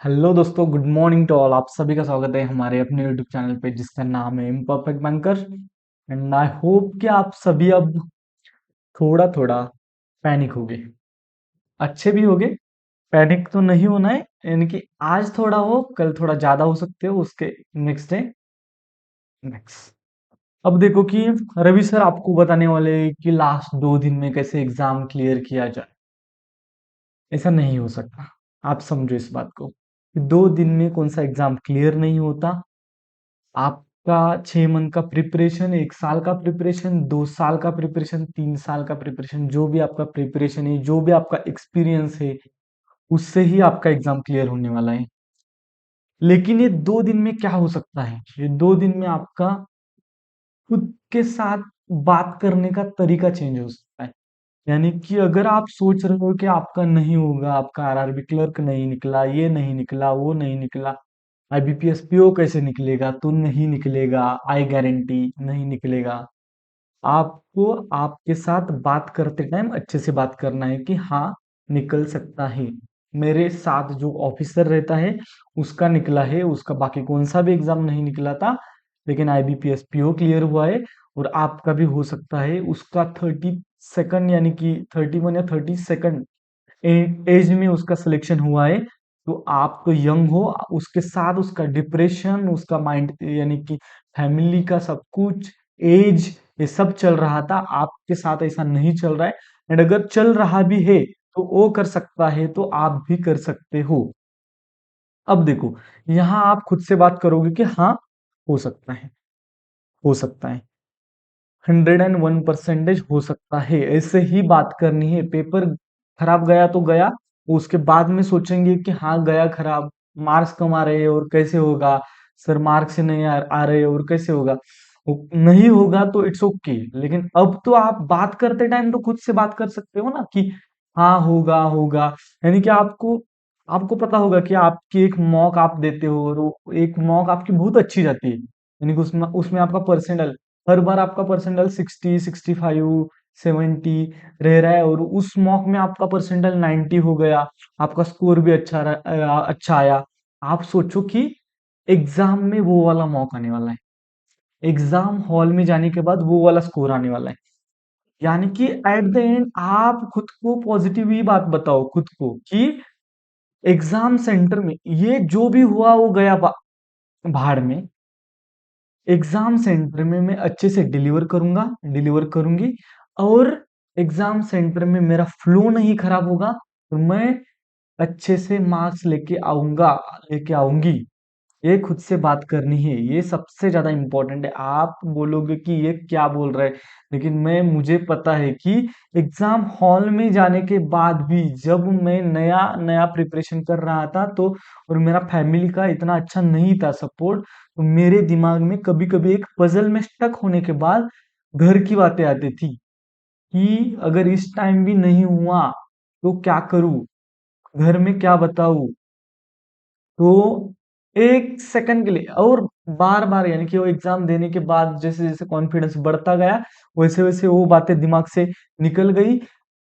Hello दोस्तों, good morning to all. आप सभी का स्वागत है हमारे अपने यूट्यूब चैनल पे जिसका नाम है imperfect banker. And I hope कि आप सभी अब थोड़ा थोड़ा पैनिक होगे, अच्छे भी होगे। पैनिक तो नहीं होना है, यानी कि आज थोड़ा हो, कल थोड़ा ज्यादा हो सकते हो, उसके नेक्स्ट डे नेक्स्ट। अब देखो कि रवि सर आपको बताने वाले हैं कि लास्ट 2 दिन में कैसे एग्जाम क्लियर किया जाए। ऐसा नहीं हो सकता। आप समझो इस बात को कि 2 दिन में कौन सा एग्जाम क्लियर नहीं होता। आपका 6 मंथ का प्रिपरेशन, 1 साल का प्रिपरेशन, 2 साल का प्रिपरेशन, 3 साल का प्रिपरेशन, जो भी आपका प्रिपरेशन है, जो भी आपका एक्सपीरियंस है, उससे ही आपका एग्जाम क्लियर होने वाला है। लेकिन ये 2 दिन में क्या हो सकता है? ये 2 दिन में आपका खुद के साथ बात करने का तरीका चेंज हो सकता है। यानी कि अगर आप सोच रहे हो कि आपका नहीं होगा, आपका आरआरबी क्लर्क नहीं निकला, ये नहीं निकला, वो नहीं निकला, आईबीपीएस पीओ कैसे निकलेगा, तो नहीं निकलेगा, आई गारंटी नहीं निकलेगा। आपको आपके साथ बात करते टाइम अच्छे से बात करना है कि हाँ, निकल सकता है। मेरे साथ जो ऑफिसर रहता है उसका निकला है, उसका बाकी कौन सा भी एग्जाम नहीं निकला था, लेकिन आईबीपीएस पीओ क्लियर हुआ है। और आपका भी हो सकता है, उसका 30 सेकंड यानी कि 31 या 30 सेकंड एज में उसका सिलेक्शन हुआ है। तो आप तो यंग हो, उसके साथ उसका डिप्रेशन, उसका माइंड यानी कि फैमिली का सब कुछ, एज, ये सब चल रहा था। आपके साथ ऐसा नहीं चल रहा है। एंड अगर चल रहा भी है तो वो कर सकता है, तो आप भी कर सकते हो। अब देखो, यहाँ आप खुद से बात करोगे कि हाँ, हो सकता है, हो सकता है, 101% हो सकता है, ऐसे ही बात करनी है। पेपर खराब गया तो गया, उसके बाद में सोचेंगे कि हाँ गया खराब, मार्क्स कम आ रहे हैं और कैसे होगा, सर मार्क्स से नहीं आ रहे और कैसे होगा। नहीं होगा तो इट्स ओके, लेकिन अब तो आप बात करते टाइम तो खुद से बात कर सकते हो ना कि हाँ होगा होगा। यानी कि आपको आपको पता होगा कि आपकी एक मॉक आप देते हो और एक मॉक आपकी बहुत अच्छी जाती है, यानी कि उसमें उसमें आपका परसेंटाइल, हर बार आपका परसेंटाइल 60, 65, 70 रह रहा है, और उस मॉक में आपका परसेंटाइल 90 हो गया, आपका स्कोर भी अच्छा आया। आप सोचो कि एग्जाम में वो वाला मॉक आने वाला है, एग्जाम हॉल में जाने के बाद वो वाला स्कोर आने वाला है। यानी कि एट द एंड आप खुद को पॉजिटिव ही बात बताओ खुद को कि एग्जाम सेंटर में ये जो भी हुआ वो गया भाड़ में। एग्जाम सेंटर में मैं अच्छे से डिलीवर करूंगा, डिलीवर करूंगी, और एग्जाम सेंटर में मेरा फ्लो नहीं खराब होगा, तो मैं अच्छे से मार्क्स लेके आऊंगा, लेके आऊंगी। ये खुद से बात करनी है, ये सबसे ज्यादा इंपॉर्टेंट है। आप बोलोगे कि ये क्या बोल रहा है, लेकिन मैं मुझे पता है कि एग्जाम हॉल में जाने के बाद भी जब मैं नया नया प्रिपरेशन कर रहा था, तो और मेरा फैमिली का इतना अच्छा नहीं था सपोर्ट, तो मेरे दिमाग में कभी कभी एक पजल में स्टक होने के बाद घर की बातें आती थी कि अगर इस टाइम भी नहीं हुआ तो क्या करूं, घर में क्या बताऊं। तो 1 सेकंड के लिए, और बार बार, यानी कि वो एग्जाम देने के बाद जैसे जैसे कॉन्फिडेंस बढ़ता गया, वैसे वैसे वो बातें दिमाग से निकल गई।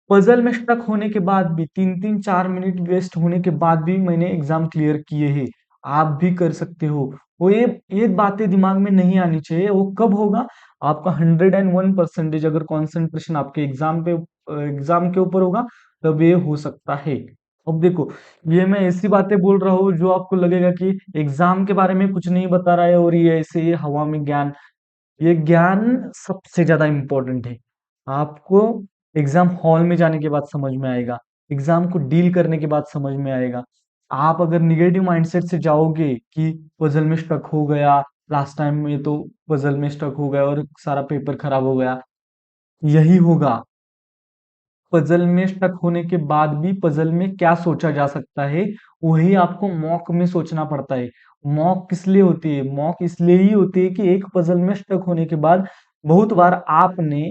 पजल में स्टक होने के बाद भी, 3-3 4 मिनट वेस्ट होने के बाद भी मैंने एग्जाम क्लियर किए हैं। आप भी कर सकते हो। वो ये बातें दिमाग में नहीं आनी चाहिए। वो कब होगा? आपका 101% अगर कंसंट्रेशन आपके एग्जाम के ऊपर होगा, तब ये हो सकता है। अब देखो, ये मैं ऐसी बातें बोल रहा हूँ जो आपको लगेगा कि एग्जाम के बारे में कुछ नहीं बता रहा है और ये ऐसे ही हवा में ज्ञान। ये ज्ञान सबसे ज्यादा इम्पोर्टेंट है। आपको एग्जाम हॉल में जाने के बाद समझ में आएगा, एग्जाम को डील करने के बाद समझ में आएगा। आप अगर निगेटिव माइंडसेट से जाओगे कि पजल में स्टक हो गया, लास्ट टाइम में तो पजल में स्टक हो गया और सारा पेपर खराब हो गया, यही होगा। पजल में स्टक होने के बाद भी पजल में क्या सोचा जा सकता है, वही आपको मॉक में सोचना पड़ता है। मॉक किस लिए होती है? मॉक इसलिए ही होती है कि एक पजल में स्टक होने के बाद बहुत बार आपने,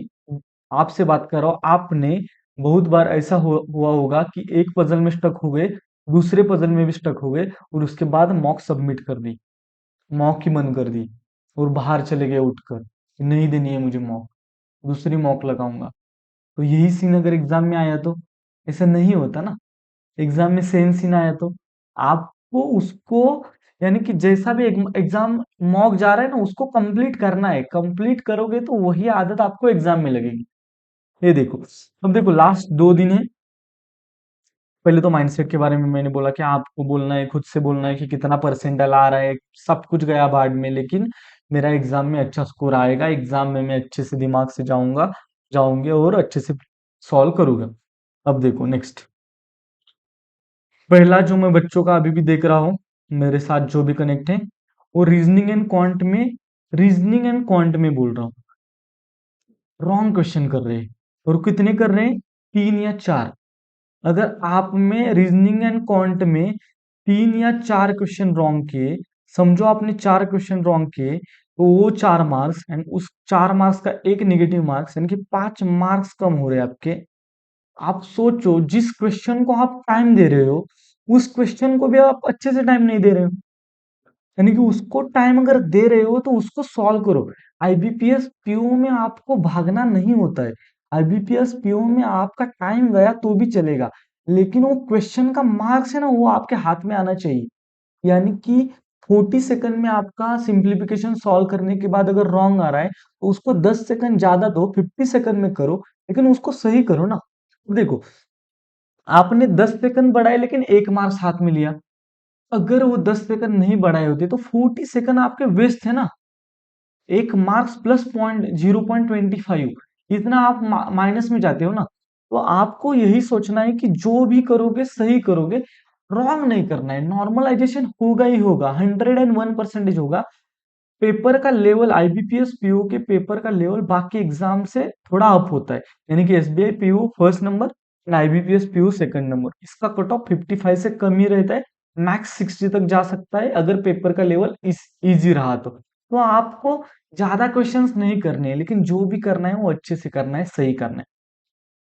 आपसे बात कर रहा हूं, आपने बहुत बार ऐसा हुआ होगा कि एक पजल में स्टक हो गए, दूसरे पजल में भी स्टक हो गए, और उसके बाद मॉक सबमिट कर दी, मॉक ही बंद कर दी, और बाहर चले गए उठकर, नहीं देनी है मुझे मॉक, दूसरी मॉक लगाऊंगा। तो यही सीन अगर एग्जाम में आया तो? ऐसा नहीं होता ना। एग्जाम में सेम सीन आया तो आप वो उसको, यानी कि जैसा भी एग्जाम मॉक जा रहा है ना, उसको कंप्लीट करना है। कंप्लीट करोगे तो वही आदत आपको एग्जाम में लगेगी। ये देखो, अब देखो लास्ट 2 दिन है। पहले तो माइंडसेट के बारे में मैंने बोला कि आपको बोलना है, खुद से बोलना है कि कितना परसेंटाइल आ रहा है। सब कुछ गया भाड़ में, लेकिन मेरा एग्जाम में अच्छा स्कोर आएगा। एग्जाम में मैं अच्छे से दिमाग से जाऊंगे और अच्छे से सॉल्व करूंगा। अब देखो नेक्स्ट, पहला जो मैं बच्चों का अभी भी देख रहा हूँ, मेरे साथ जो भी कनेक्ट है, वो रीजनिंग एंड क्वांट में बोल रहा हूँ। रॉन्ग क्वेश्चन कर रहे हैं। और कितने कर रहे हैं? 3 या 4। अगर आप में रीजनिंग एंड क्वांट में 3 या 4 क्वेश्चन रॉन्ग किए, समझो आपने 4 क्वेश्चन रॉन्ग किए, तो वो 4 मार्क्स एंड उस 4 मार्क्स का एक नेगेटिव मार्क्स, यानी कि 5 मार्क्स कम हो रहे हैं आपके। आप सोचो, जिस क्वेश्चन को आप टाइम दे रहे हो, उस क्वेश्चन को भी आप अच्छे से टाइम नहीं दे रहे हो। यानी कि उसको टाइम अगर दे रहे हो तो उसको सॉल्व करो। आईबीपीएस पीओ में आपको भागना नहीं होता है। आईबीपीएस पीओ में आपका टाइम गया तो भी चलेगा, लेकिन वो क्वेश्चन का मार्क्स है ना, वो आपके हाथ में आना चाहिए। यानी कि 40 सेकंड में आपका सिंप्लीफिकेशन सॉल्व करने के बाद अगर रॉन्ग आ रहा है, तो उसको 10 सेकंड ज्यादा दो, 50 सेकंड में करो, लेकिन उसको सही करो ना। देखो, आपने 10 सेकंड बढ़ाए लेकिन 1 मार्क्स हाथ में लिया। अगर वो 10 सेकंड नहीं बढ़ाए होते तो 40 सेकंड आपके वेस्ट है ना। 1 मार्क्स प्लस पॉइंट 0.25, इतना आप माइनस में जाते हो ना। तो आपको यही सोचना है कि जो भी करोगे सही करोगे, रॉन्ग नहीं करना है। नॉर्मलाइजेशन होगा ही होगा, 101% होगा। पेपर का लेवल, आईबीपीएस पीओ के पेपर का लेवल बाकी एग्जाम से थोड़ा अप होता है। यानी कि SBI PO first number and IBPS PO second number, इसका कट ऑफ 55 से कम ही रहता है। मैक्स 60 तक जा सकता है अगर पेपर का लेवल इस इजी रहा तो आपको ज्यादा क्वेश्चंस नहीं करने हैं, लेकिन जो भी करना है वो अच्छे से करना है, सही करना है।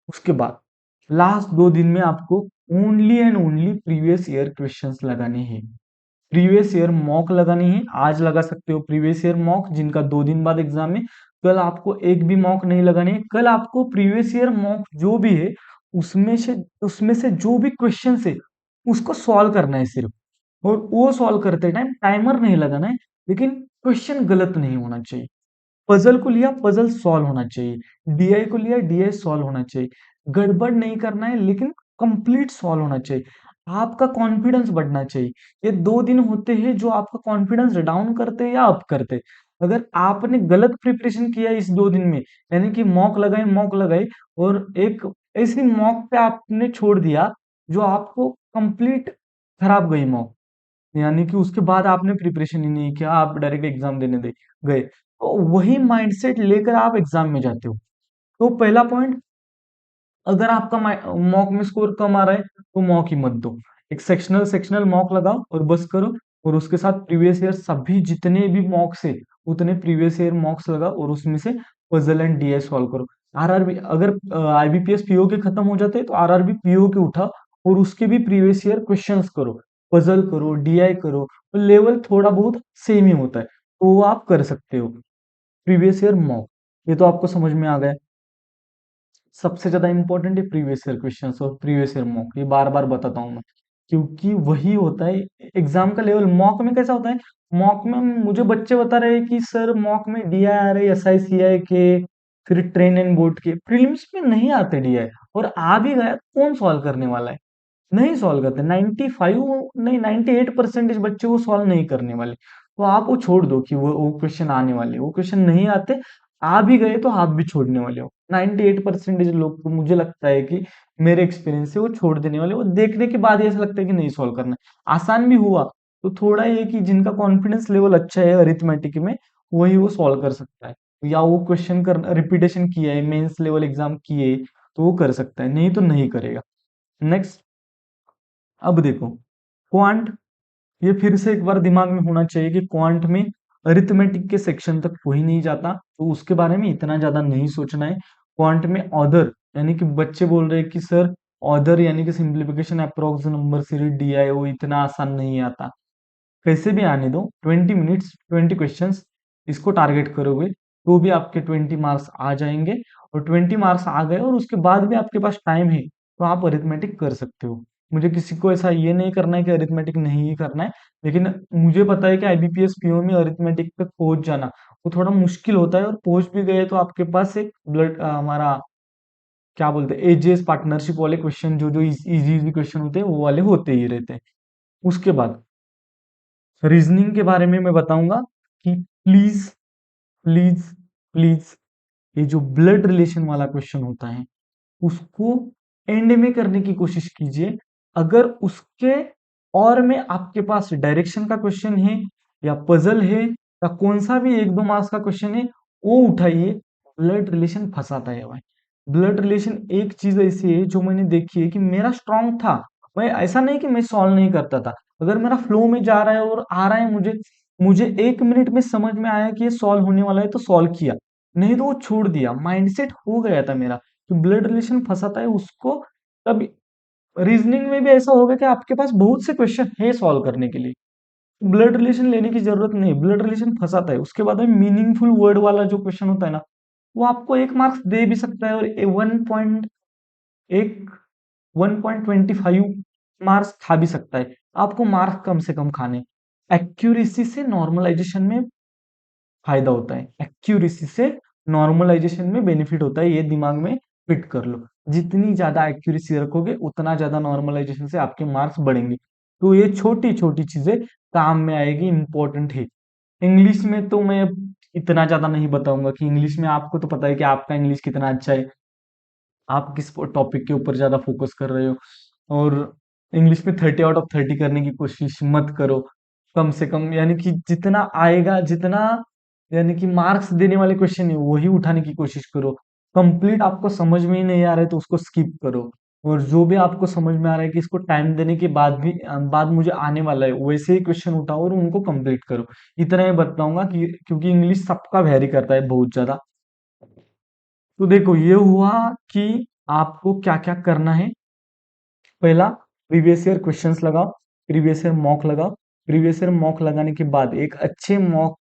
उसके बाद लास्ट 2 दिन में आपको only and only previous year questions लगाने हैं। प्रीवियस ईयर मॉक लगानी है। आज लगा सकते हो प्रीवियस ईयर मॉक, जिनका 2 दिन बाद एग्जाम है। कल आपको एक भी मॉक नहीं लगानी है। कल आपको प्रीवियस ईयर मॉक जो भी है, उसमें से जो भी क्वेश्चन है, उसको सॉल्व करना है सिर्फ। और वो सॉल्व करते टाइम टाइमर नहीं लगाना है, लेकिन क्वेश्चन गलत नहीं होना चाहिए। पजल को लिया, पजल सॉल्व होना चाहिए। डीआई को लिया, डीआई सॉल्व होना चाहिए। गड़बड़ नहीं करना है, लेकिन कंप्लीट सॉल्व होना चाहिए। आपका कॉन्फिडेंस बढ़ना चाहिए। ये 2 दिन होते हैं जो आपका कॉन्फिडेंस डाउन करते हैं या अप करते हैं। अगर आपने गलत प्रिपरेशन किया इस 2 दिन में, यानी कि मॉक लगाई और एक ऐसी मॉक पे आपने छोड़ दिया जो आपको कंप्लीट खराब गई मॉक, यानी कि उसके बाद आपने प्रिपरेशन ही नहीं किया, आप डायरेक्ट एग्जाम देने दे गए, तो वही माइंडसेट लेकर आप एग्जाम में जाते हो। तो पहला पॉइंट, अगर आपका मॉक में स्कोर कम आ रहा है तो मॉक ही मत दो। एक सेक्शनल सेक्शनल मॉक लगाओ और बस करो। और उसके साथ प्रीवियस ईयर सभी जितने भी मॉक्स है, उतने प्रीवियस ईयर मॉक्स लगाओ और उसमें से पजल एंड डीआई सॉल्व करो। आरआरबी, अगर आईबीपीएस पीओ के खत्म हो जाते हैं तो आरआरबी पीओ के उठाओ और उसके भी प्रीवियस ईयर क्वेश्चंस करो, पजल करो, डीआई करो। तो लेवल थोड़ा बहुत सेम ही होता है, तो वो आप कर सकते हो। प्रीवियस ईयर मॉक, ये तो आपको समझ में आ गया। सबसे ज्यादा इंपॉर्टेंट है प्रीवियस ईयर क्वेश्चंस और प्रीवियस ईयर मॉक, ये बार बार बताता हूँ मैं, क्योंकि वही होता है एग्जाम का लेवल। मॉक में कैसा होता है, मॉक में मुझे बच्चे बता रहे हैं कि सर मॉक में डीआई आ रहे, एसआईसीआई के, फिर ट्रेन एंड बोर्ड के। प्रीलिम्स में नहीं आते डीआई, और आ भी गया तो कौन सॉल्व करने वाला है? नहीं सॉल्व करते। 95 नहीं, 98% बच्चे वो सॉल्व नहीं करने वाले। तो आप वो छोड़ दो कि वो क्वेश्चन आने वाले, वो क्वेश्चन नहीं आते। आ भी गए तो आप भी छोड़ने वाले हो। 98% लोग, तो मुझे लगता है कि मेरे एक्सपीरियंस से वो छोड़ देने वाले। वो देखने के बाद ही ऐसा लगता है कि नहीं सॉल्व करना है। आसान भी हुआ तो थोड़ा ये कि जिनका कॉन्फिडेंस लेवल अच्छा है अरिथमेटिक में, वही वो सॉल्व कर सकता है, या वो क्वेश्चन कर रिपीटेशन किया है, मेंस लेवल एग्जाम किए, तो वो कर सकता है, नहीं तो नहीं करेगा। नेक्स्ट, अब देखो क्वांट, ये फिर से एक बार दिमाग में होना चाहिए कि क्वांट में अरिथमेटिक के सेक्शन तक कोई नहीं जाता, तो उसके बारे में इतना ज्यादा नहीं सोचना है। क्वांट में ऑर्डर, यानी कि बच्चे बोल रहे हैं कि सर ऑर्डर यानी कि simplification approx number series DIO इतना आसान नहीं आता। कैसे भी आने दो, 20 मिनट्स 20 क्वेश्चंस, इसको टारगेट करोगे तो भी आपके 20 मार्क्स आ जाएंगे। और 20 मार्क्स आ गए और उसके बाद भी आपके पास टाइम है, तो आप अरिथमेटिक कर सकते हो। मुझे किसी को ऐसा ये नहीं करना है कि अरिथमेटिक नहीं ही करना है, लेकिन मुझे पता है कि आईबीपीएस पीओ में अरिथमेटिक तक पहुंच जाना वो थोड़ा मुश्किल होता है, और पहुंच भी गए तो आपके पास एक हमारा क्या बोलते हैं एजीएस पार्टनरशिप वाले क्वेश्चन जो जो इजी इजी क्वेश्चन होते हैं वो वाले होते ही रहते हैं। उसके बाद रीजनिंग के बारे में मैं बताऊंगा कि प्लीज प्लीज प्लीज ये जो ब्लड रिलेशन वाला क्वेश्चन होता है उसको एंड में करने की कोशिश कीजिए। अगर उसके और में आपके पास डायरेक्शन का क्वेश्चन है या पजल है या कौन सा भी एक दो मार्क्स का क्वेश्चन है वो उठाइए। ब्लड रिलेशन फंसाता है भाई। ब्लड रिलेशन एक चीज ऐसी है जो मैंने देखी है कि मेरा स्ट्रांग था, मैं ऐसा नहीं कि मैं सॉल्व नहीं करता था। अगर मेरा फ्लो में जा रहा है और आ रहा है मुझे मुझे 1 मिनट में समझ में आया कि ये सॉल्व होने वाला है तो सॉल्व किया, नहीं तो वो छोड़ दिया। माइंडसेट हो गया था मेरा कि ब्लड रिलेशन फंसाता है उसको। तब रीजनिंग में भी ऐसा होगा कि आपके पास बहुत से क्वेश्चन है सॉल्व करने के लिए, ब्लड रिलेशन लेने की जरूरत नहीं, ब्लड रिलेशन फंसाता है। उसके बाद में मीनिंगफुल वर्ड वाला जो क्वेश्चन होता है ना वो आपको 1 मार्क्स दे भी सकता है, और 1.25 मार्क्स खा भी सकता है। आपको मार्क्स कम से कम खाने। एक्यूरेसी से नॉर्मलाइजेशन में फायदा होता है, एक्यूरेसी से नॉर्मलाइजेशन में बेनिफिट होता है, ये दिमाग में फिट कर लो। जितनी ज्यादा एक्यूरेसी रखोगे उतना ज्यादा नॉर्मलाइजेशन से आपके मार्क्स बढ़ेंगे। तो ये छोटी छोटी चीजें काम में आएगी, इंपॉर्टेंट है। इंग्लिश में तो मैं इतना ज्यादा नहीं बताऊंगा कि इंग्लिश में आपको तो पता है कि आपका इंग्लिश कितना अच्छा है, आप किस टॉपिक के ऊपर ज्यादा फोकस कर रहे हो। और इंग्लिश में 30 आउट ऑफ 30 करने की कोशिश मत करो। कम से कम यानी कि जितना आएगा, जितना यानी कि मार्क्स देने वाले क्वेश्चन है वही उठाने की कोशिश करो। कंप्लीट आपको समझ में ही नहीं आ रहा है तो उसको स्किप करो। और जो भी आपको समझ में आ रहा है कि इसको टाइम देने के बाद भी बाद मुझे आने वाला है वैसे ही क्वेश्चन उठाओ और उनको कंप्लीट करो। इतना ही बताऊंगा कि क्योंकि इंग्लिश सबका वैरी करता है बहुत ज्यादा। तो देखो ये हुआ कि आपको क्या क्या करना है। पहला, प्रीवियस ईयर क्वेश्चंस लगाओ, प्रीवियस ईयर मॉक लगाओ। प्रीवियस ईयर मॉक लगाने के बाद एक अच्छे मॉक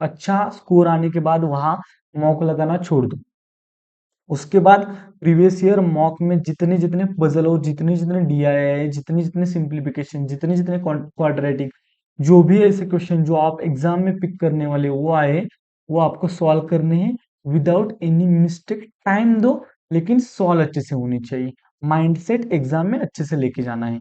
अच्छा स्कोर आने के बाद वहां मॉक लगाना छोड़ दो। उसके बाद प्रीवियस ईयर मॉक में जितने जितने पजल हो, जितने जितने डीआईआई, जितने जितने सिंप्लीफिकेशन, जितने जितने क्वाड्रेटिक, जो भी ऐसे क्वेश्चन जो आप एग्जाम में पिक करने वाले वो आए वो आपको सॉल्व करने हैं विदाउट एनी मिस्टेक। टाइम दो लेकिन सॉल्व अच्छे से होनी चाहिए। माइंडसेट एग्जाम में अच्छे से लेके जाना है।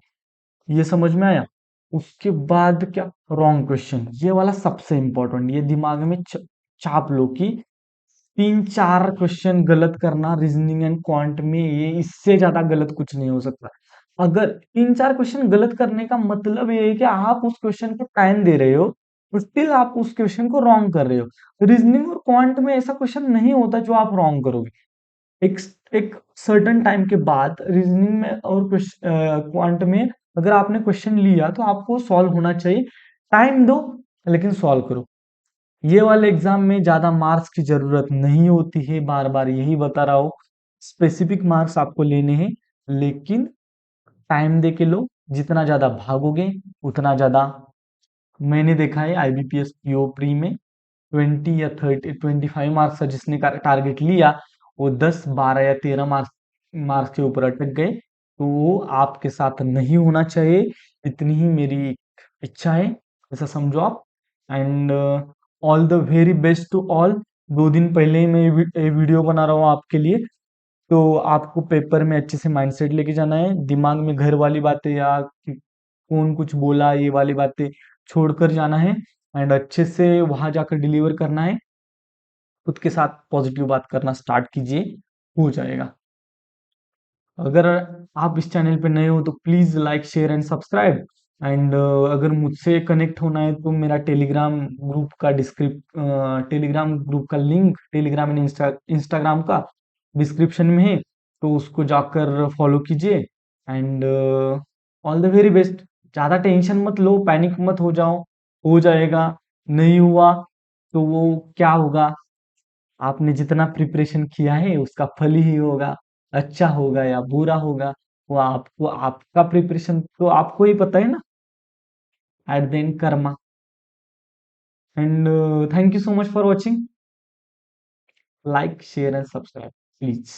ये समझ में आया। उसके बाद क्या, रॉन्ग क्वेश्चन, ये वाला सबसे इंपॉर्टेंट, ये दिमाग में छाप लो कि 3 4 क्वेश्चन गलत करना रीजनिंग एंड क्वांट में ये इससे ज्यादा गलत कुछ नहीं हो सकता। अगर 3 4 क्वेश्चन गलत करने का मतलब ये है कि आप उस क्वेश्चन को टाइम दे रहे हो तो स्टिल आप उस क्वेश्चन को रॉन्ग कर रहे हो। रीजनिंग और क्वांट में ऐसा क्वेश्चन नहीं होता जो आप रॉन्ग करोगे। एक एक सर्टेन टाइम के बाद रीजनिंग में और क्वांट में अगर आपने क्वेश्चन लिया तो आपको सॉल्व होना चाहिए। टाइम दो लेकिन सॉल्व करो। ये वाले एग्जाम में ज्यादा मार्क्स की जरूरत नहीं होती है, बार बार यही बता रहा हूँ। स्पेसिफिक मार्क्स आपको लेने हैं लेकिन टाइम दे के लो। जितना ज्यादा भागोगे उतना ज्यादा। मैंने देखा है आईबीपीएस पीओ प्री में 20 या 30 25 मार्क्स का जिसने टारगेट लिया वो 10 12 या 13 मार्क्स मार्क्स के ऊपर अटक गए। तो वो आपके साथ नहीं होना चाहिए। इतनी ही मेरी इच्छा है, ऐसा समझो आप। And all the very best to all. 2 दिन पहले ही मैं ये वीडियो बना रहा हूँ आपके लिए। तो आपको पेपर में अच्छे से माइंडसेट लेके जाना है, दिमाग में घर वाली बातें या कौन कुछ बोला ये वाली बातें छोड़कर जाना है। एंड अच्छे से वहां जाकर डिलीवर करना है। खुद के साथ पॉजिटिव बात करना स्टार्ट कीजिए, हो जाएगा। अगर आप इस चैनल पे नए हो तो please like share and subscribe. And अगर मुझसे कनेक्ट होना है तो मेरा टेलीग्राम ग्रुप का लिंक टेलीग्राम एंड इंस्टाग्राम का डिस्क्रिप्शन में है, तो उसको जाकर फॉलो कीजिए। And all the very best. ज्यादा टेंशन मत लो, पैनिक मत हो जाओ, हो जाएगा। नहीं हुआ तो वो क्या होगा, आपने जितना प्रिपरेशन किया है उसका फल ही होगा। अच्छा होगा या बुरा होगा वो आपको, आपका प्रिपरेशन तो आपको ही पता है ना। At the end Karma. And thank you so much for watching. Like share and subscribe please.